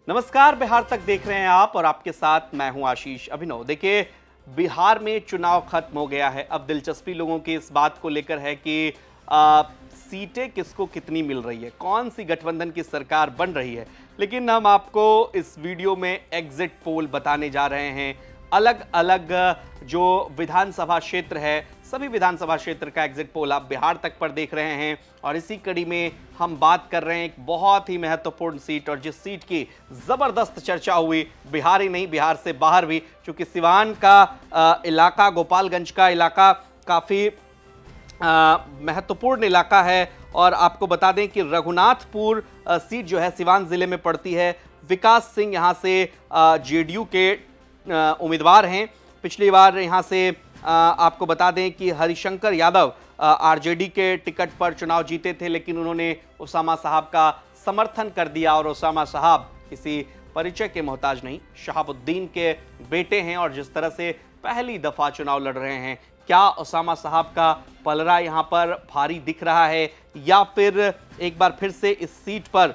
नमस्कार, बिहार तक देख रहे हैं आप और आपके साथ मैं हूं आशीष अभिनव। देखिए, बिहार में चुनाव खत्म हो गया है। अब दिलचस्पी लोगों की इस बात को लेकर है कि सीटें किसको कितनी मिल रही है, कौन सी गठबंधन की सरकार बन रही है। लेकिन हम आपको इस वीडियो में एग्जिट पोल बताने जा रहे हैं। अलग अलग जो विधानसभा क्षेत्र है, सभी विधानसभा क्षेत्र का एग्जिट पोल आप बिहार तक पर देख रहे हैं। और इसी कड़ी में हम बात कर रहे हैं एक बहुत ही महत्वपूर्ण सीट, और जिस सीट की जबरदस्त चर्चा हुई, बिहार ही नहीं बिहार से बाहर भी, क्योंकि सिवान का इलाका, गोपालगंज का इलाका काफ़ी महत्वपूर्ण इलाका है। और आपको बता दें कि रघुनाथपुर सीट जो है सिवान जिले में पड़ती है। विकास सिंह यहाँ से जेडीयू के उम्मीदवार हैं। पिछली बार यहाँ से आपको बता दें कि हरिशंकर यादव आरजेडी के टिकट पर चुनाव जीते थे, लेकिन उन्होंने उसामा साहब का समर्थन कर दिया। और उसामा साहब किसी परिचय के मोहताज नहीं, शहाबुद्दीन के बेटे हैं। और जिस तरह से पहली दफा चुनाव लड़ रहे हैं, क्या उसामा साहब का पलड़ा यहां पर भारी दिख रहा है, या फिर एक बार फिर से इस सीट पर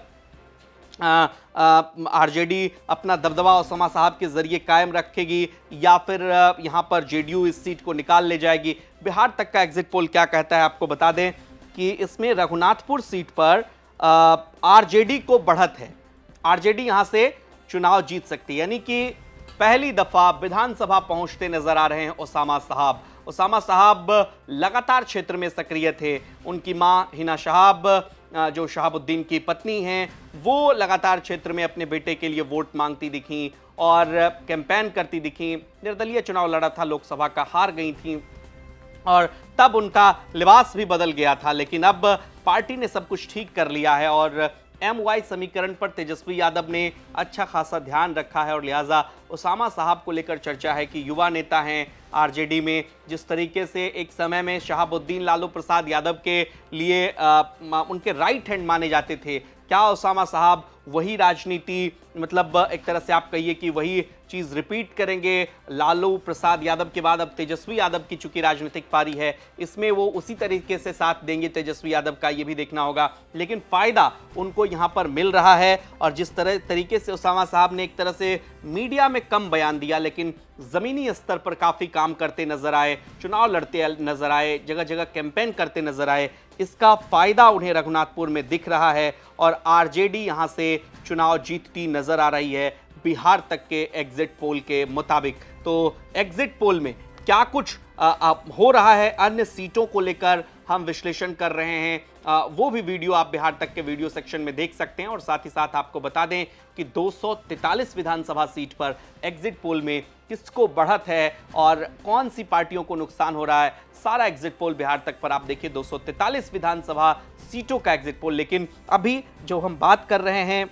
आरजेडी अपना दबदबा उसामा साहब के जरिए कायम रखेगी, या फिर यहां पर जेडीयू इस सीट को निकाल ले जाएगी। बिहार तक का एग्जिट पोल क्या कहता है, आपको बता दें कि इसमें रघुनाथपुर सीट पर आरजेडी को बढ़त है। आरजेडी यहां से चुनाव जीत सकती है, यानी कि पहली दफा विधानसभा पहुंचते नजर आ रहे हैं उसामा साहब। उसामा साहब लगातार क्षेत्र में सक्रिय थे। उनकी मां हिना साहब, जो शहाबुद्दीन की पत्नी हैं, वो लगातार क्षेत्र में अपने बेटे के लिए वोट मांगती दिखी और कैंपेन करती दिखी। निर्दलीय चुनाव लड़ा था, लोकसभा का हार गई थी, और तब उनका लिबास भी बदल गया था। लेकिन अब पार्टी ने सब कुछ ठीक कर लिया है और MY समीकरण पर तेजस्वी यादव ने अच्छा खासा ध्यान रखा है। और लिहाजा उसामा साहब को लेकर चर्चा है कि युवा नेता हैं आरजेडी में। जिस तरीके से एक समय में शहाबुद्दीन लालू प्रसाद यादव के लिए उनके राइट हैंड माने जाते थे, क्या उसामा साहब वही राजनीति, मतलब एक तरह से आप कहिए कि वही चीज़ रिपीट करेंगे? लालू प्रसाद यादव के बाद अब तेजस्वी यादव की चूंकि राजनीतिक पारी है, इसमें वो उसी तरीके से साथ देंगे तेजस्वी यादव का, ये भी देखना होगा। लेकिन फायदा उनको यहाँ पर मिल रहा है। और जिस तरीके से उसामा साहब ने एक तरह से मीडिया में कम बयान दिया, लेकिन जमीनी स्तर पर काफ़ी काम करते नजर आए, चुनाव लड़ते नजर आए, जगह जगह कैंपेन करते नजर आए, इसका फायदा उन्हें रघुनाथपुर में दिख रहा है। और आरजेडी यहां से चुनाव जीतती नजर आ रही है बिहार तक के एग्जिट पोल के मुताबिक। तो एग्जिट पोल में क्या कुछ हो रहा है, अन्य सीटों को लेकर हम विश्लेषण कर रहे हैं। वो भी वीडियो आप बिहार तक के वीडियो सेक्शन में देख सकते हैं। और साथ ही साथ आपको बता दें कि 243 विधानसभा सीट पर एग्जिट पोल में किसको बढ़त है और कौन सी पार्टियों को नुकसान हो रहा है, सारा एग्जिट पोल बिहार तक पर आप देखिए। 243 विधानसभा सीटों का एग्जिट पोल। लेकिन अभी जो हम बात कर रहे हैं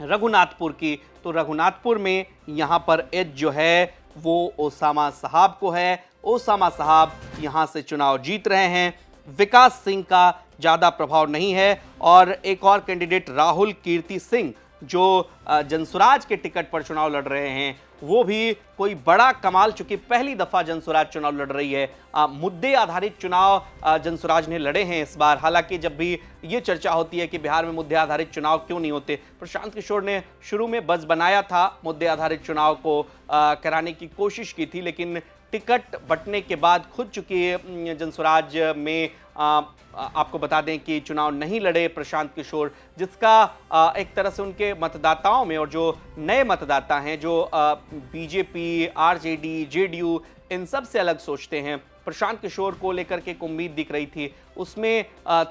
रघुनाथपुर की, तो रघुनाथपुर में यहां पर एज जो है वो उसामा साहब को है। उसामा साहब यहां से चुनाव जीत रहे हैं। विकास सिंह का ज्यादा प्रभाव नहीं है। और एक और कैंडिडेट राहुल कीर्ति सिंह, जो जनसुराज के टिकट पर चुनाव लड़ रहे हैं, वो भी कोई बड़ा कमाल, चूंकि पहली दफा जनसुराज चुनाव लड़ रही है। मुद्दे आधारित चुनाव जनसुराज ने लड़े हैं इस बार। हालांकि जब भी ये चर्चा होती है कि बिहार में मुद्दे आधारित चुनाव क्यों नहीं होते, प्रशांत किशोर ने शुरू में बज़ बनाया था, मुद्दे आधारित चुनाव को कराने की कोशिश की थी, लेकिन टिकट बंटने के बाद खुद चूंकि जनसुराज में आपको बता दें कि चुनाव नहीं लड़े प्रशांत किशोर, जिसका एक तरह से उनके मतदाताओं में, और जो नए मतदाता हैं जो बीजेपी, आरजेडी, जेडीयू इन सब से अलग सोचते हैं, प्रशांत किशोर को लेकर के एक उम्मीद दिख रही थी, उसमें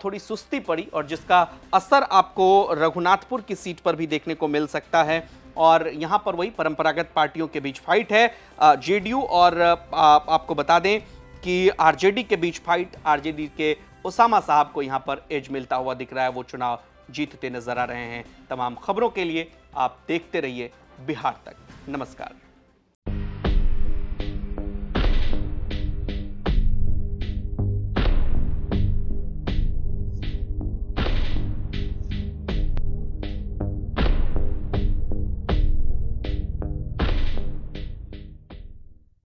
थोड़ी सुस्ती पड़ी। और जिसका असर आपको रघुनाथपुर की सीट पर भी देखने को मिल सकता है। और यहां पर वही परंपरागत पार्टियों के बीच फाइट है, जेडीयू और आपको बता दें कि आरजेडी के बीच फाइट। आरजेडी के उसामा साहब को यहां पर एज मिलता हुआ दिख रहा है, वो चुनाव जीतते नजर आ रहे हैं। तमाम खबरों के लिए आप देखते रहिए बिहार तक। नमस्कार।